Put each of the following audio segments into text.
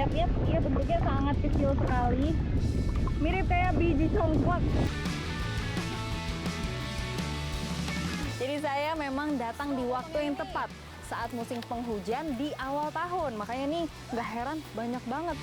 lihat-lihat dia bentuknya sangat kecil sekali, mirip kayak biji congklak. Jadi saya memang datang di waktu yang tepat saat musim penghujan di awal tahun, makanya nih nggak heran banyak banget.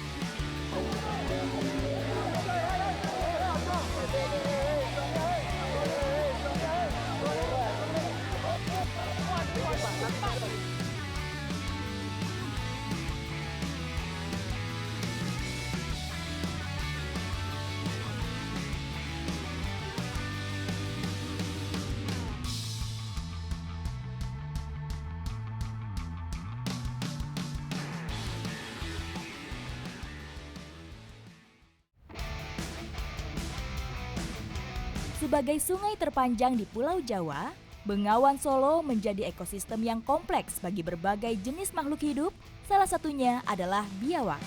Sebagai sungai terpanjang di Pulau Jawa, Bengawan Solo menjadi ekosistem yang kompleks bagi berbagai jenis makhluk hidup, salah satunya adalah biawak.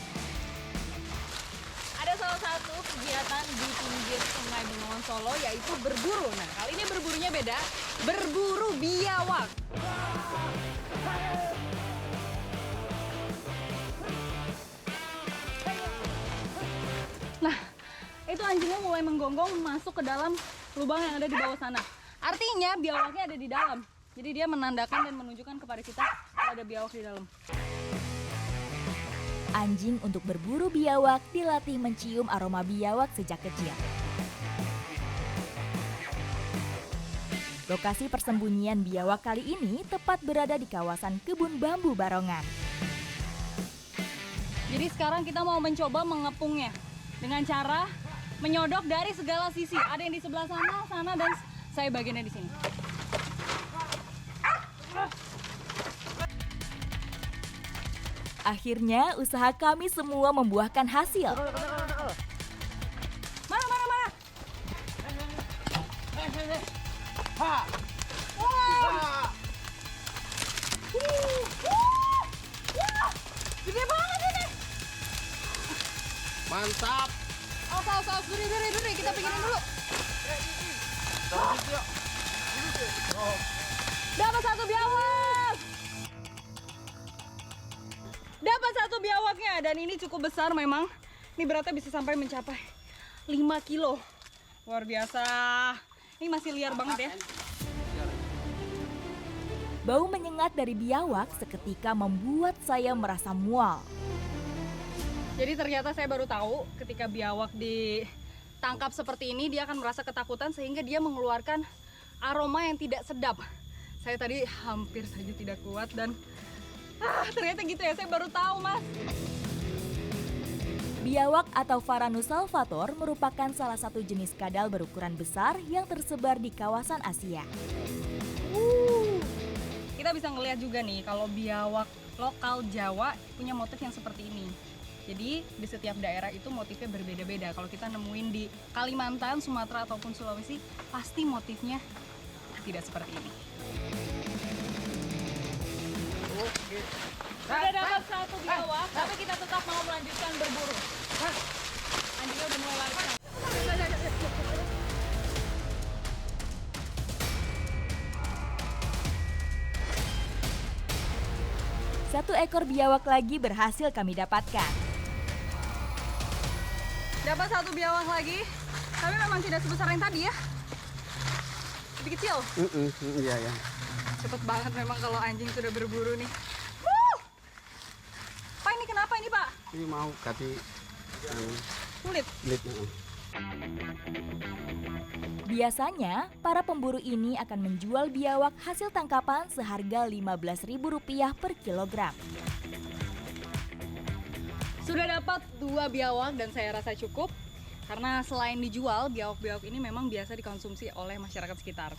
Ada salah satu kegiatan di pinggir sungai Bengawan Solo yaitu berburu. Nah, kali ini berburunya beda, berburu biawak. Nah, itu anjingnya mulai menggonggong masuk ke dalam lubang yang ada di bawah sana. Artinya biawaknya ada di dalam. Jadi dia menandakan dan menunjukkan kepada kita kalau ada biawak di dalam. Anjing untuk berburu biawak dilatih mencium aroma biawak sejak kecil. Lokasi persembunyian biawak kali ini tepat berada di kawasan kebun bambu Barongan. Jadi sekarang kita mau mencoba mengepungnya dengan cara menyodok dari segala sisi. Ada yang di sebelah sana, sana, dan saya bagiannya di sini. Akhirnya usaha kami semua membuahkan hasil. Mana, mana, mana? Wah! Gede banget ini! Mantap. Awas, duri, kita pinggirin dulu. Dapat satu biawak! Dapat satu biawaknya, dan ini cukup besar memang. Ini beratnya bisa sampai mencapai 5 kilo. Luar biasa. Ini masih liar banget ya. Bau menyengat dari biawak seketika membuat saya merasa mual. Jadi ternyata saya baru tahu ketika biawak ditangkap seperti ini dia akan merasa ketakutan sehingga dia mengeluarkan aroma yang tidak sedap. Saya tadi hampir saja tidak kuat dan ternyata gitu ya, saya baru tahu, Mas. Biawak atau Varanus salvator merupakan salah satu jenis kadal berukuran besar yang tersebar di kawasan Asia. Kita bisa ngelihat juga nih kalau biawak lokal Jawa punya motif yang seperti ini. Jadi di setiap daerah itu motifnya berbeda-beda. Kalau kita nemuin di Kalimantan, Sumatera ataupun Sulawesi, pasti motifnya tidak seperti ini. Sudah dapat satu biawak, tapi kita tetap mau melanjutkan berburu. Anjingnya udah mulai lari. Satu ekor biawak lagi berhasil kami dapatkan. Dapat satu biawak lagi, tapi memang tidak sebesar yang tadi ya. Lebih kecil. Iya ya. Cepet banget memang kalau anjing sudah berburu nih. Pak, ini kenapa ini, Pak? Ini mau ganti Kulit. kulit. Biasanya, para pemburu ini akan menjual biawak hasil tangkapan seharga Rp15.000 per kilogram. Sudah dapat 2 biawak dan saya rasa cukup. Karena selain dijual, biawak-biawak ini memang biasa dikonsumsi oleh masyarakat sekitar.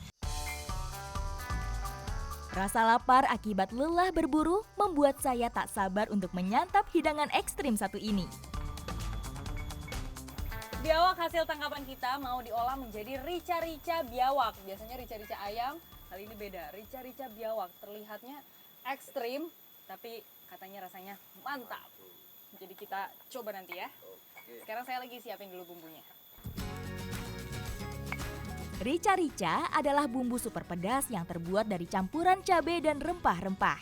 Rasa lapar akibat lelah berburu membuat saya tak sabar untuk menyantap hidangan ekstrim satu ini. Biawak hasil tangkapan kita mau diolah menjadi rica-rica biawak. Biasanya rica-rica ayam, kali ini beda. Rica-rica biawak terlihatnya ekstrim, tapi katanya rasanya mantap. Jadi kita coba nanti ya. Sekarang saya lagi siapin dulu bumbunya. Rica-rica adalah bumbu super pedas yang terbuat dari campuran cabai dan rempah-rempah.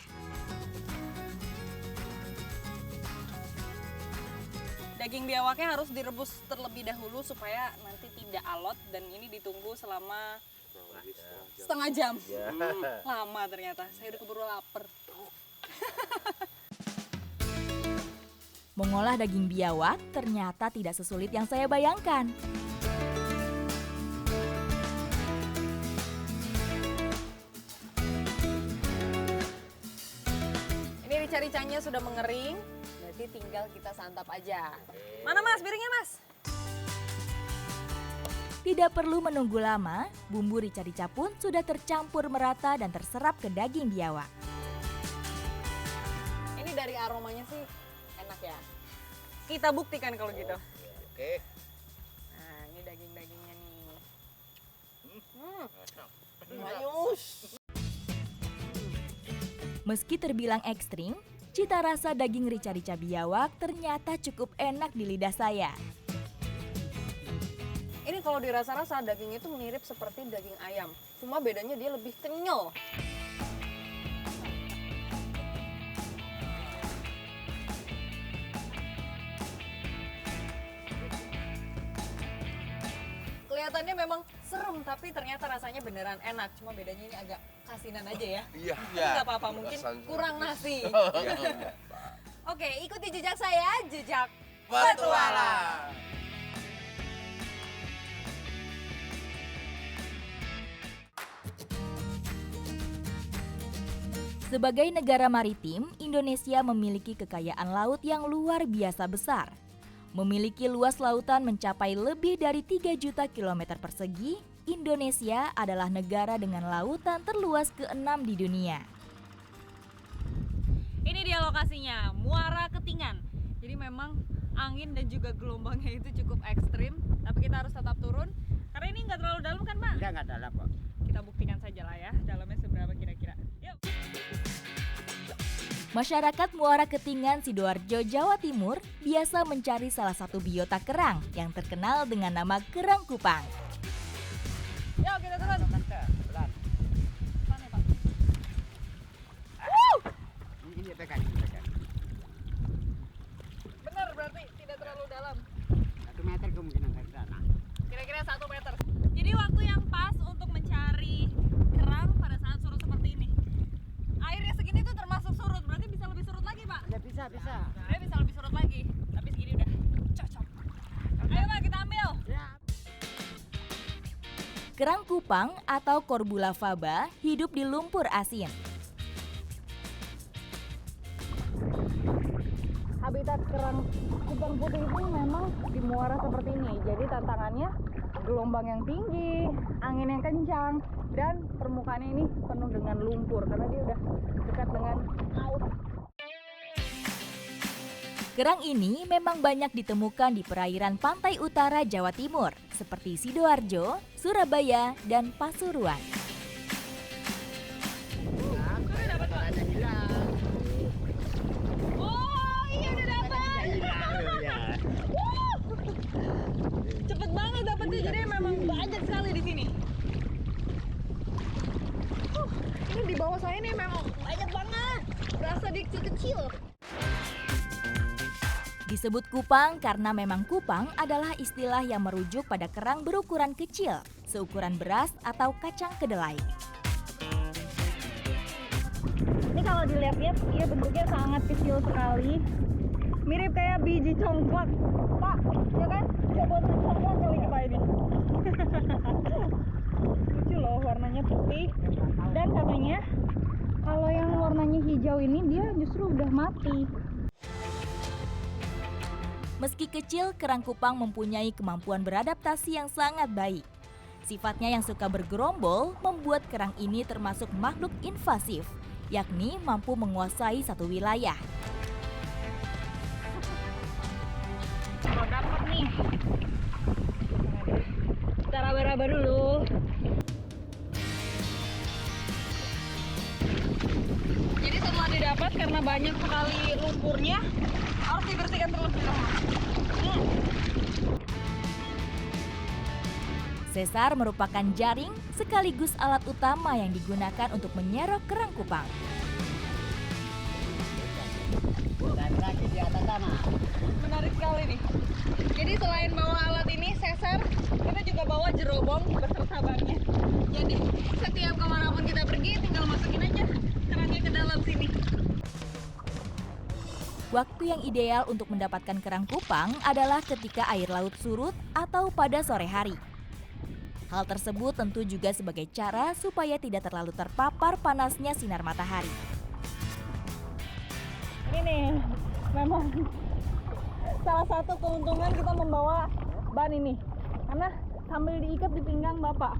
Daging biawaknya harus direbus terlebih dahulu supaya nanti tidak alot, dan ini ditunggu selama setengah jam. Lama ternyata, saya udah keburu lapar. Mengolah daging biawak ternyata tidak sesulit yang saya bayangkan. Ini rica-ricanya sudah mengering, berarti tinggal kita santap aja. Mana mas, piringnya mas? Tidak perlu menunggu lama, bumbu rica-rica pun sudah tercampur merata dan terserap ke daging biawak. Ini dari aromanya sih enak ya. Kita buktikan kalau gitu. Oke. Nah, ini daging-dagingnya nih. Mayus. Meski terbilang ekstrim, cita rasa daging rica-rica biawak ternyata cukup enak di lidah saya. Ini kalau dirasa-rasa dagingnya itu mirip seperti daging ayam. Cuma bedanya dia lebih kenyal. Kelihatannya memang serem, tapi ternyata rasanya beneran enak. Cuma bedanya ini agak kasinan aja ya. Iya. Tapi nggak apa-apa, mungkin kurang nasi. Oke, ikuti jejak saya, jejak Petualang. Sebagai negara maritim, Indonesia memiliki kekayaan laut yang luar biasa besar. Memiliki luas lautan mencapai lebih dari 3 juta kilometer persegi, Indonesia adalah negara dengan lautan terluas ke-6 di dunia. Ini dia lokasinya, Muara Ketingan. Jadi memang angin dan juga gelombangnya itu cukup ekstrim, tapi kita harus tetap turun karena ini nggak terlalu dalam kan Pak? Enggak dalam kok. Kita buktikan saja lah ya, dalamnya seberapa kira-kira. Yuk. Masyarakat Muara Ketingan, Sidoarjo, Jawa Timur biasa mencari salah satu biota kerang yang terkenal dengan nama kerang kupang. Yuk kita turun. Pelan. Mana Pak? Ini pegang. Benar berarti tidak terlalu dalam. 1 meter kemungkinan dari sana. Kira-kira 1 meter. Jadi waktu yang pas untuk mencari kerang pada saat surut seperti ini. Airnya segini tuh termasuk surut, berarti bisa lebih surut lagi Pak? Ya bisa. Sebenarnya bisa lebih surut lagi, tapi segini udah cocok. Ayo Pak, kita ambil. Ya. Kerang kupang atau Corbula faba hidup di lumpur asin. Habitat kerang kupang putih itu memang di muara seperti ini. Jadi tantangannya gelombang yang tinggi, angin yang kencang, dan permukaannya ini penuh dengan lumpur karena dia udah dekat dengan laut. Kerang ini memang banyak ditemukan di perairan pantai utara Jawa Timur, seperti Sidoarjo, Surabaya, dan Pasuruan. Oh iya udah dapat. Cepet banget dapetnya, jadi memang banyak sekali di sini. Ini di bawah saya nih memang banyak banget. Berasa di kecil-kecil. Disebut kupang karena memang kupang adalah istilah yang merujuk pada kerang berukuran kecil, seukuran beras atau kacang kedelai. Ini kalau dilihat-lihat, dia bentuknya sangat kecil sekali. Mirip kayak biji congklak. Pak, ya kan? Bisa buat congklak kali Pak ini. Lucu loh, warnanya putih. Dan katanya, kalau yang warnanya hijau ini dia justru udah mati. Meski kecil, kerang kupang mempunyai kemampuan beradaptasi yang sangat baik. Sifatnya yang suka bergerombol membuat kerang ini termasuk makhluk invasif, yakni mampu menguasai satu wilayah. Kalau dapat nih, kita raba-raba dulu. Jadi setelah didapat, karena banyak sekali lumpurnya, harus dibersihkan terlebih dahulu. Sesar merupakan jaring sekaligus alat utama yang digunakan untuk menyerok kerang kupang. kaki di atas tanah. Menarik sekali nih. Jadi selain bawa alat ini, seser, kita juga bawa jerobong beserta bannya. Jadi setiap kemanapun kita pergi, tinggal masukin aja kerannya ke dalam sini. Waktu yang ideal untuk mendapatkan kerang kupang adalah ketika air laut surut atau pada sore hari. Hal tersebut tentu juga sebagai cara supaya tidak terlalu terpapar panasnya sinar matahari. Ini nih, memang salah satu keuntungan kita membawa ban ini. Karena sambil diikat di pinggang Bapak.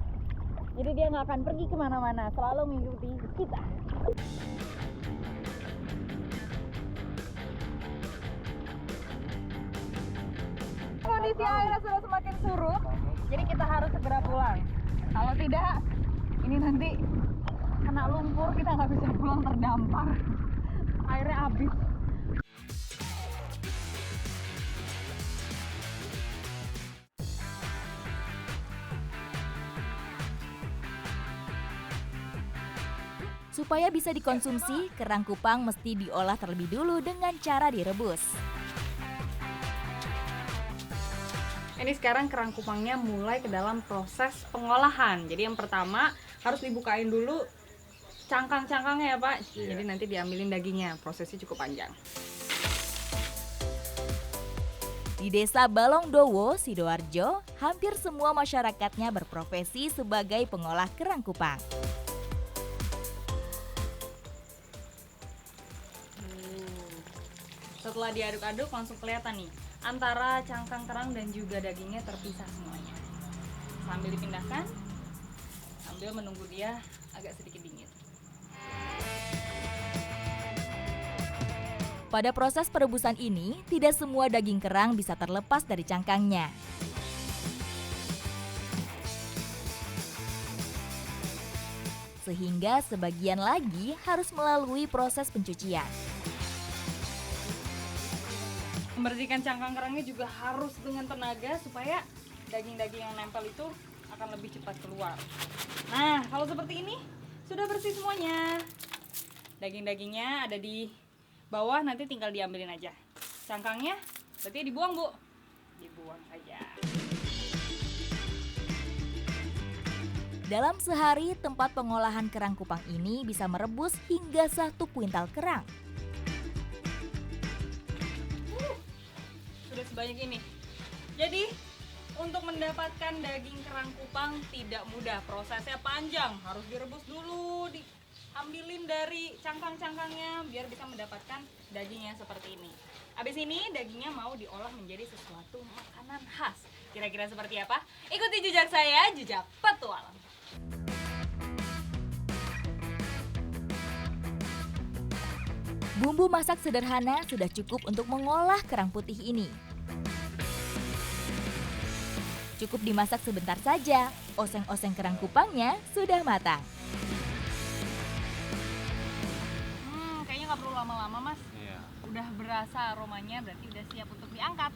Jadi dia nggak akan pergi kemana-mana, selalu mengikuti kita. Kondisi airnya sudah semakin surut, jadi kita harus segera pulang. Kalau tidak, ini nanti kena lumpur, kita nggak bisa pulang, terdampar. Airnya habis. Supaya bisa dikonsumsi, kerang kupang mesti diolah terlebih dulu dengan cara direbus. Ini sekarang kerang kupangnya mulai ke dalam proses pengolahan. Jadi yang pertama harus dibukain dulu cangkang-cangkangnya ya Pak. Jadi nanti diambilin dagingnya. Prosesnya cukup panjang. Di desa Balongdowo, Sidoarjo, hampir semua masyarakatnya berprofesi sebagai pengolah kerang kupang. Setelah diaduk-aduk langsung kelihatan nih antara cangkang kerang dan juga dagingnya terpisah semuanya. Sambil dipindahkan, sambil menunggu dia agak sedikit dingin. Pada proses perebusan ini, tidak semua daging kerang bisa terlepas dari cangkangnya. Sehingga sebagian lagi harus melalui proses pencucian. Membersihkan cangkang kerangnya juga harus dengan tenaga supaya daging-daging yang nempel itu akan lebih cepat keluar. Nah, kalau seperti ini sudah bersih semuanya. Daging-dagingnya ada di bawah, nanti tinggal diambilin aja. Cangkangnya berarti dibuang, Bu. Dibuang saja. Dalam sehari, tempat pengolahan kerang kupang ini bisa merebus hingga 1 kuintal kerang. Sudah sebanyak ini. Jadi untuk mendapatkan daging kerang kupang tidak mudah, prosesnya panjang, harus direbus dulu, diambilin dari cangkang-cangkangnya biar bisa mendapatkan daging yang seperti ini. Habis ini dagingnya mau diolah menjadi sesuatu makanan khas. Kira-kira seperti apa? Ikuti jejak saya, jejak petualang. Bumbu masak sederhana sudah cukup untuk mengolah kerang putih ini. Cukup dimasak sebentar saja, oseng-oseng kerang kupangnya sudah matang. Kayaknya nggak perlu lama-lama, Mas. Iya. Udah berasa aromanya, berarti udah siap untuk diangkat.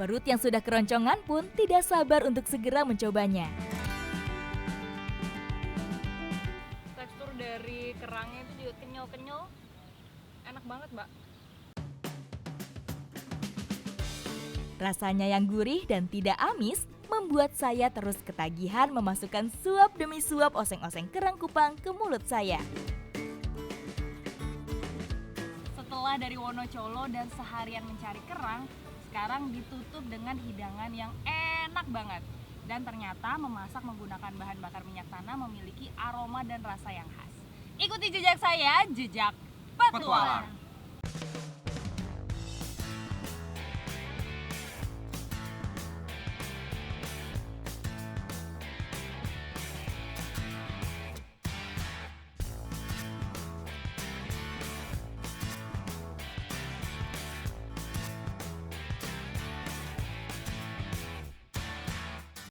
Perut yang sudah keroncongan pun tidak sabar untuk segera mencobanya. Tekstur dari kerangnya itu juga kenyal-kenyal. Enak banget, Mbak. Rasanya yang gurih dan tidak amis membuat saya terus ketagihan memasukkan suap demi suap oseng-oseng kerang kupang ke mulut saya. Setelah dari Wonocolo dan seharian mencari kerang, sekarang ditutup dengan hidangan yang enak banget. Dan ternyata memasak menggunakan bahan bakar minyak tanah memiliki aroma dan rasa yang khas. Ikuti jejak saya, jejak petualang.